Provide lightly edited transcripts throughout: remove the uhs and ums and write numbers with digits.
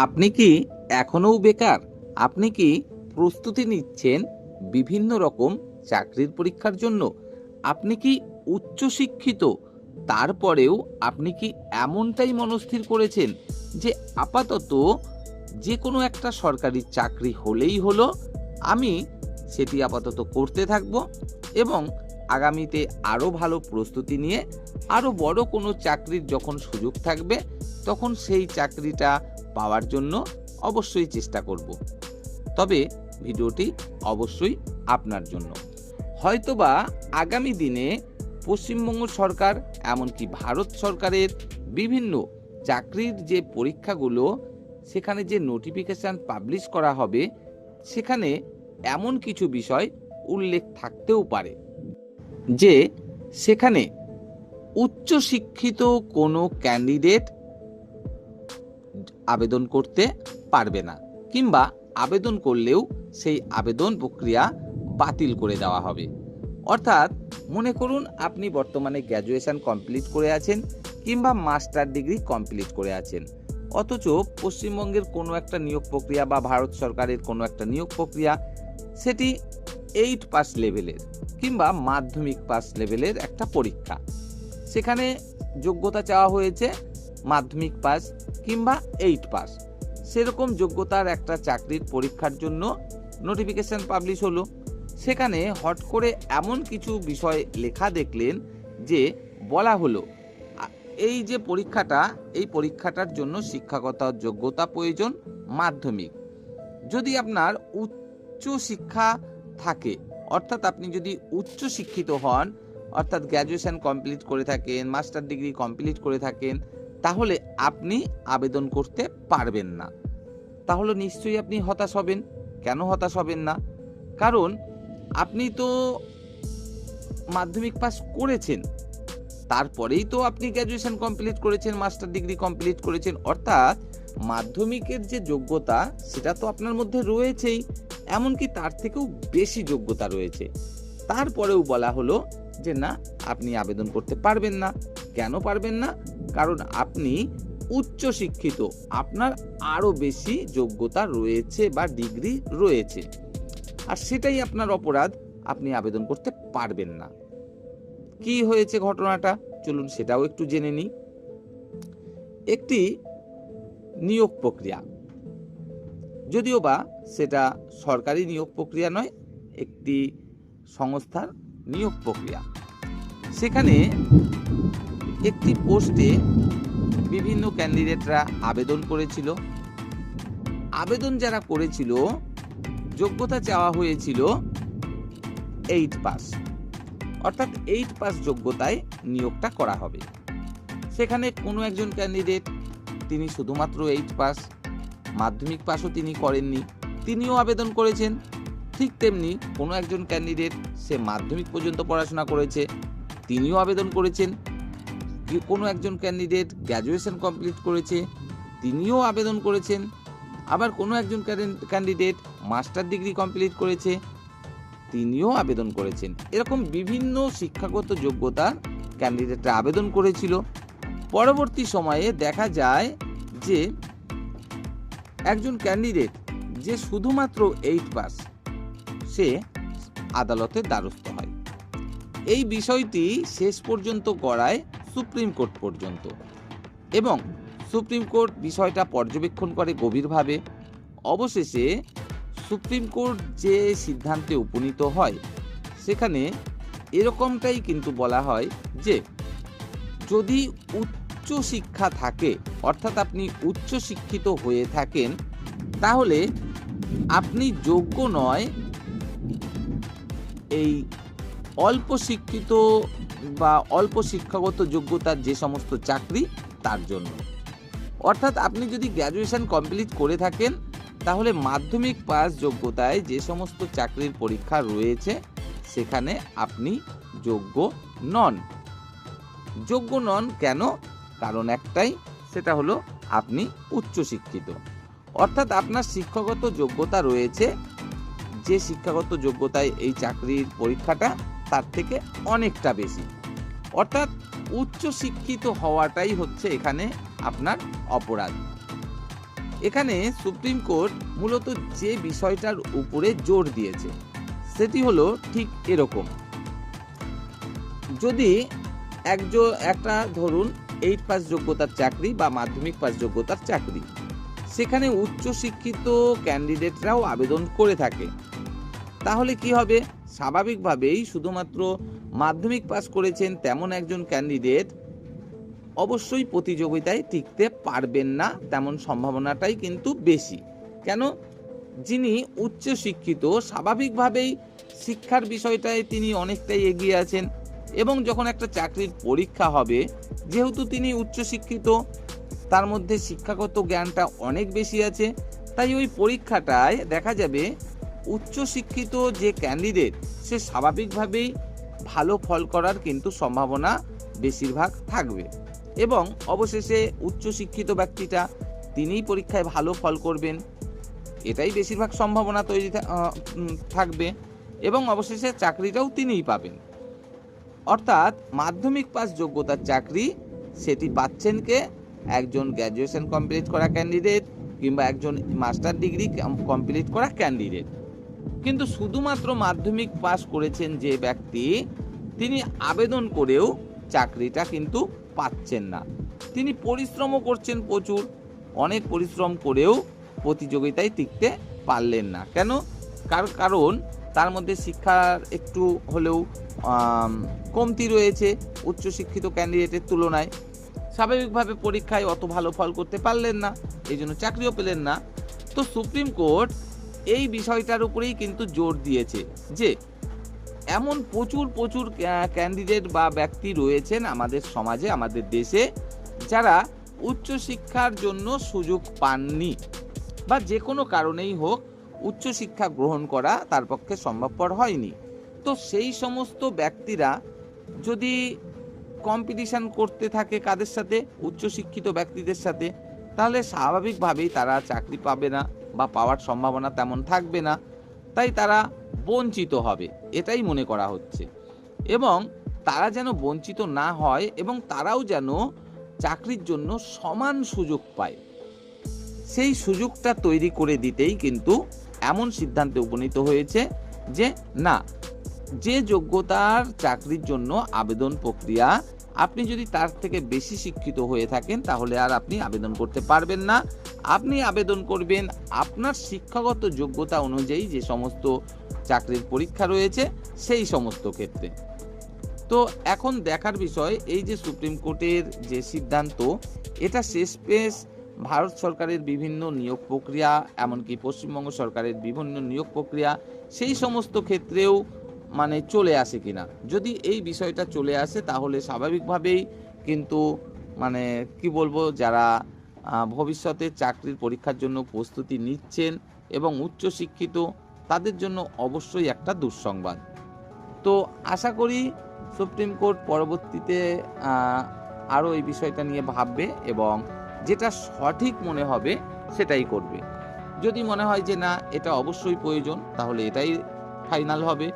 আপনি কি এখনও বেকার? আপনি কি প্রস্তুতি নিচ্ছেন বিভিন্ন রকম চাকরির পরীক্ষার জন্য? আপনি কি উচ্চশিক্ষিত? তারপরেও আপনি কি এমনটাই মনস্থির করেছেন যে আপাতত যে কোনো একটা সরকারি চাকরি হলেই হলো, আমি সেটি আপাতত করতে থাকব এবং আগামীতে আরও ভালো প্রস্তুতি নিয়ে আরও বড় কোনো চাকরির যখন সুযোগ থাকবে তখন সেই চাকরিটা পাওয়ার জন্য অবশ্যই চেষ্টা করব। তবে ভিডিওটি অবশ্যই আপনার জন্য। হয়তোবা আগামী দিনে পশ্চিমবঙ্গ সরকার এমনকি ভারত সরকারের বিভিন্ন চাকরির যে পরীক্ষাগুলো, সেখানে যে নোটিফিকেশান পাবলিশ করা হবে, সেখানে এমন কিছু বিষয় উল্লেখ থাকতেও পারে যে সেখানে উচ্চশিক্ষিত কোনো ক্যান্ডিডেট আবেদন করতে পারবে না, কিংবা আবেদন করলেও সেই আবেদন প্রক্রিয়া বাতিল করে দেওয়া হবে। অর্থাৎ মনে করুন আপনি বর্তমানে গ্র্যাজুয়েশন কমপ্লিট করে আছেন কিংবা মাস্টার ডিগ্রি কমপ্লিট করে আছেন, অথচ পশ্চিমবঙ্গের কোনো একটা নিয়োগ প্রক্রিয়া বা ভারত সরকারের কোনো একটা নিয়োগ প্রক্রিয়া সেটি 8 পাস লেভেলের কিংবা মাধ্যমিক পাস লেভেলের একটা পরীক্ষা, সেখানে যোগ্যতা চাওয়া হয়েছে মাধ্যমিক পাস কিংবা 8 পাস, সেরকম যোগ্যতার একটা চাকরির পরীক্ষার জন্য নোটিফিকেশন পাবলিশ হলো। সেখানে হট করে এমন কিছু বিষয় লেখা দেখলেন যে বলা হলো এই যে পরীক্ষাটা, এই পরীক্ষাটার জন্য শিক্ষাগত যোগ্যতা প্রয়োজন মাধ্যমিক। যদি আপনার উচ্চ শিক্ষা থাকে, অর্থাৎ আপনি যদি উচ্চ শিক্ষিত হন, অর্থাৎ গ্র্যাজুয়েশন কমপ্লিট করে থাকেন, মাস্টার ডিগ্রি কমপ্লিট করে থাকেন, তাহলে আপনি আবেদন করতে পারবেন না। তাহলে নিশ্চয়ই আপনি হতাশ হবেন। কেন হতাশ হবেন না? কারণ আপনি তো মাধ্যমিক পাস করেছেন, তারপরেই তো আপনি গ্র্যাজুয়েশন কমপ্লিট করেছেন, মাস্টার ডিগ্রি কমপ্লিট করেছেন, অর্থাৎ মাধ্যমিকের যে যোগ্যতা সেটা তো আপনার মধ্যে রয়েছেই, এমনকি তার থেকেও বেশি যোগ্যতা রয়েছে। তারপরেও বলা হলো যে না, আপনি আবেদন করতে পারবেন না। কেন পারবেন না? কারণ আপনি উচ্চ শিক্ষিত, আপনার আরও বেশি যোগ্যতা রয়েছে বা ডিগ্রি রয়েছে, আর সেটাই আপনার অপরাধ, আপনি আবেদন করতে পারবেন না। কি হয়েছে ঘটনাটা, চলুন সেটাও একটু জেনে নিই। একটি নিয়োগ প্রক্রিয়া, যদিও বা সেটা সরকারি নিয়োগ প্রক্রিয়া নয়, একটি সংস্থার নিয়োগ প্রক্রিয়া। সেখানে একটি পোস্টে বিভিন্ন ক্যান্ডিডেটরা আবেদন করেছিল। আবেদন যারা করেছিল, যোগ্যতা চাওয়া হয়েছিল 8 পাস, অর্থাৎ 8 পাস যোগ্যতায় নিয়োগটা করা হবে। সেখানে কোনো একজন ক্যান্ডিডেট তিনি শুধুমাত্র 8 পাস, মাধ্যমিক পাসও তিনি করেননি, তিনিও আবেদন করেছেন। ঠিক তেমনি কোনো একজন ক্যান্ডিডেট সে মাধ্যমিক পর্যন্ত পড়াশোনা করেছে, তিনিও আবেদন করেছেন। কোনো একজন ক্যান্ডিডেট গ্র্যাজুয়েশন কমপ্লিট করেছে, তিনিও আবেদন করেছেন। আবার কোনো একজন ক্যান্ডিডেট মাস্টার ডিগ্রি কমপ্লিট করেছে, তিনিও আবেদন করেছেন। এরকম বিভিন্ন শিক্ষাগত যোগ্যতার ক্যান্ডিডেটরা আবেদন করেছিল। পরবর্তী সময়ে দেখা যায় যে একজন ক্যান্ডিডেট যে শুধুমাত্র 8 পাস, সে আদালতের দ্বারস্থ হয়। এই বিষয়টি শেষ পর্যন্ত গড়ায় সুপ্রিম কোর্ট পর্যন্ত, এবং সুপ্রিম কোর্ট বিষয়টা পর্যবেক্ষণ করে গভীরভাবে। অবশেষে সুপ্রিম কোর্ট যে সিদ্ধান্তে উপনীত হয়, সেখানে এরকমটাই কিন্তু বলা হয় যে যদি উচ্চ শিক্ষা থাকে, অর্থাৎ আপনি উচ্চ শিক্ষিত হয়ে থাকেন, তাহলে আপনি যোগ্য নয় এই অল্প শিক্ষিত বা অল্প শিক্ষাগত যোগ্যতার যে সমস্ত চাকরি তার জন্য। অর্থাৎ আপনি যদি গ্র্যাজুয়েশন কমপ্লিট করে থাকেন, তাহলে মাধ্যমিক পাস যোগ্যতায় যে সমস্ত চাকরির পরীক্ষা রয়েছে সেখানে আপনি যোগ্য নন। যোগ্য নন কেন? কারণ একটাই, সেটা হলো আপনি উচ্চশিক্ষিত, অর্থাৎ আপনার শিক্ষাগত যোগ্যতা রয়েছে, যে শিক্ষাগত যোগ্যতায় এই চাকরির পরীক্ষাটা তার থেকে অনেকটা বেশি। অর্থাৎ উচ্চশিক্ষিত হওয়াটাই হচ্ছে এখানে আপনার অপরাধ। এখানে সুপ্রিম কোর্ট মূলত যে বিষয়টার উপরে জোর দিয়েছে সেটি হলো ঠিক এরকম। যদি একটা ধরুন 8 পাস যোগ্যতার চাকরি বা মাধ্যমিক পাস যোগ্যতার চাকরি, সেখানে উচ্চশিক্ষিত ক্যান্ডিডেটরাও আবেদন করে থাকে, তাহলে কি হবে? স্বাভাবিকভাবেই শুধুমাত্র মাধ্যমিক পাস করেছেন তেমন একজন ক্যান্ডিডেট অবশ্যই প্রতিযোগিতায় টিকতে পারবেন না, তেমন সম্ভাবনাটাই কিন্তু বেশি। কেন? যিনি উচ্চশিক্ষিত, স্বাভাবিকভাবেই শিক্ষার বিষয়টায় তিনি অনেকটাই এগিয়ে আছেন, এবং যখন একটা চাকরির পরীক্ষা হবে, যেহেতু তিনি উচ্চশিক্ষিত, তার মধ্যে শিক্ষাগত জ্ঞানটা অনেক বেশি আছে, তাই ওই পরীক্ষাটায় দেখা যাবে উচ্চশিক্ষিত যে ক্যান্ডিডেট সে স্বাভাবিকভাবেই ভালো ফল করার কিন্তু সম্ভাবনা বেশিরভাগ থাকবে, এবং অবশেষে উচ্চশিক্ষিত ব্যক্তিটা তিনিই পরীক্ষায় ভালো ফল করবেন, এটাই বেশিরভাগ সম্ভাবনা তৈরি থাকবে, এবং অবশেষে চাকরিটাও তিনিই পাবেন। অর্থাৎ মাধ্যমিক পাস যোগ্যতার চাকরি সেটি পাচ্ছেন কে? একজন গ্র্যাজুয়েশন কমপ্লিট করা ক্যান্ডিডেট কিংবা একজন মাস্টার ডিগ্রি কমপ্লিট করা ক্যান্ডিডেট। কিন্তু শুধুমাত্র মাধ্যমিক পাস করেছেন যে ব্যক্তি, তিনি আবেদন করেও চাকরিটা কিন্তু পাচ্ছেন না। তিনি পরিশ্রমও করছেন প্রচুর, অনেক পরিশ্রম করেও প্রতিযোগিতায় টিকতে পারলেন না। কেন? কারণ তার মধ্যে শিক্ষার একটু হলেও কমতি রয়েছে উচ্চশিক্ষিত ক্যান্ডিডেটের তুলনায়, স্বাভাবিকভাবে পরীক্ষায় অত ভালো ফল করতে পারলেন না, এই জন্য চাকরিও পেলেন না। তো সুপ্রিম কোর্ট এই বিষয়টার উপরেই কিন্তু জোর দিয়েছে যে এমন প্রচুর ক্যান্ডিডেট বা ব্যক্তি রয়েছেন আমাদের সমাজে, আমাদের দেশে, যারা উচ্চশিক্ষার জন্য সুযোগ পাননি, বা যে কোনো কারণেই হোক উচ্চশিক্ষা গ্রহণ করা তার পক্ষে সম্ভবপর হয়নি। তো সেই সমস্ত ব্যক্তিরা যদি কম্পিটিশন করতে থাকে কাদের সাথে? উচ্চশিক্ষিত ব্যক্তিদের সাথে, তাহলে স্বাভাবিকভাবেই তারা চাকরি পাবে না বা পাওয়ার সম্ভাবনা তেমন থাকবে না, তাই তারা বঞ্চিত হবে, এটাই মনে করা হচ্ছে। এবং তারা যেন বঞ্চিত না হয় এবং তারাও যেন চাকরির জন্য সমান সুযোগ পায়, সেই সুযোগটা তৈরি করে দিতেই কিন্তু এমন সিদ্ধান্তে উপনীত হয়েছে যে না, যে যোগ্যতার চাকরির জন্য আবেদন প্রক্রিয়া, আপনি যদি তার থেকে বেশি শিক্ষিত হয়ে থাকেন তাহলে আর আপনি আবেদন করতে পারবেন না। আপনি আবেদন করবেন আপনার শিক্ষাগত যোগ্যতা অনুযায়ী যে সমস্ত চাকরির পরীক্ষা রয়েছে সেই সমস্ত ক্ষেত্রে। তো এখন দেখার বিষয়, এই যে সুপ্রিম কোর্টের যে সিদ্ধান্ত, এটা শেষমেশ ভারত সরকারের বিভিন্ন নিয়োগ প্রক্রিয়া, এমনকি পশ্চিমবঙ্গ সরকারের বিভিন্ন নিয়োগ প্রক্রিয়া, সেই সমস্ত ক্ষেত্রেও চলে আসে কিনা। যদি এই বিষয়টা চলে আসে তাহলে স্বাভাবিকভাবেই কিন্তু কি বলবো, যারা ভবিষ্যতে চাকরির পরীক্ষার জন্য প্রস্তুতি নিচ্ছেন এবং উচ্চশিক্ষিত, তাদের জন্য অবশ্যই একটা দুঃসংবাদ। তো আশা করি সুপ্রিম কোর্ট পরবর্তীতে আরও এই বিষয়টা নিয়ে ভাববে এবং যেটা সঠিক মনে হবে সেটাই করবে। যদি মনে হয় যে না, এটা অবশ্যই প্রয়োজন, তাহলে এটাই ফাইনাল হবে।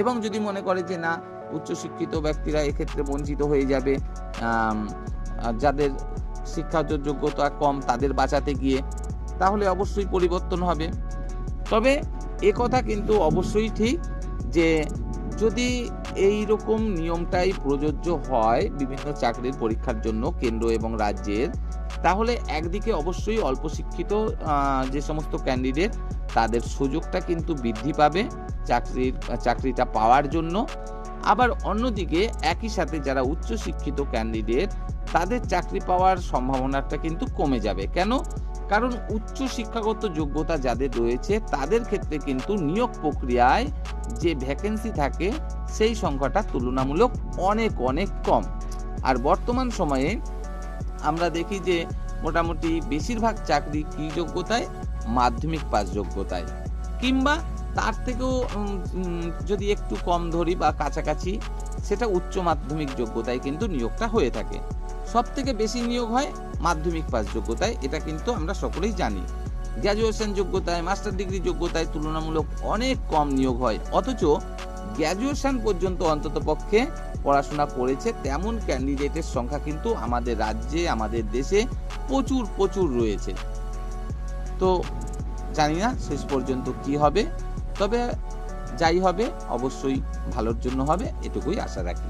এবং যদি মনে করে যে না, উচ্চশিক্ষিত ব্যক্তিরা এক্ষেত্রে বঞ্চিত হয়ে যাবে, যাদের শিক্ষাগত যোগ্যতা কম তাদের বাঁচাতে গিয়ে, তাহলে অবশ্যই পরিবর্তন হবে। তবে কথা কিন্তু অবশ্যই ঠিক যে যদি এই রকম নিয়মটাই প্রযোজ্য হয় বিভিন্ন চাকরির পরীক্ষার জন্য কেন্দ্র এবং রাজ্যের, তাহলে একদিকে অবশ্যই অল্প শিক্ষিত যে সমস্ত ক্যান্ডিডেট, তাদের সুযোগটা কিন্তু বৃদ্ধি পাবে চাকরিটা পাওয়ার জন্য। আবার অন্যদিকে একই সাথে যারা উচ্চশিক্ষিত ক্যান্ডিডেট, তাদের চাকরি পাওয়ার সম্ভাবনাটা কিন্তু কমে যাবে। কেন? কারণ উচ্চ শিক্ষাগত যোগ্যতা যাদের রয়েছে তাদের ক্ষেত্রে কিন্তু নিয়োগ প্রক্রিয়ায় যে ভ্যাকেন্সি থাকে সেই সংখ্যাটা তুলনামূলক অনেক কম। আর বর্তমান সময়ে আমরা দেখি যে মোটামুটি বেশিরভাগ চাকরি কি যোগ্যতায়? মাধ্যমিক পাস যোগ্যতায়, কিংবা তার থেকেও যদি একটু কম ধরি বা কাছাকাছি, সেটা উচ্চ মাধ্যমিক যোগ্যতায় কিন্তু নিয়োগটা হয়ে থাকে। সব থেকে বেশি নিয়োগ হয় মাধ্যমিক পাস যোগ্যতায়, এটা কিন্তু আমরা সকলেই জানি। গ্র্যাজুয়েশন যোগ্যতায়, মাস্টার ডিগ্রি যোগ্যতায় তুলনামূলক অনেক কম নিয়োগ হয়, অথচ গ্র্যাজুয়েশন পর্যন্ত অন্ততপক্ষে পড়াশোনা করেছে তেমন ক্যান্ডিডেটের সংখ্যা কিন্তু আমাদের রাজ্যে, আমাদের দেশে প্রচুর রয়েছে। তো জানি না শেষ পর্যন্ত কি হবে, তবে যাই হবে অবশ্যই ভালোর জন্য হবে, এটুকুই আশা রাখি।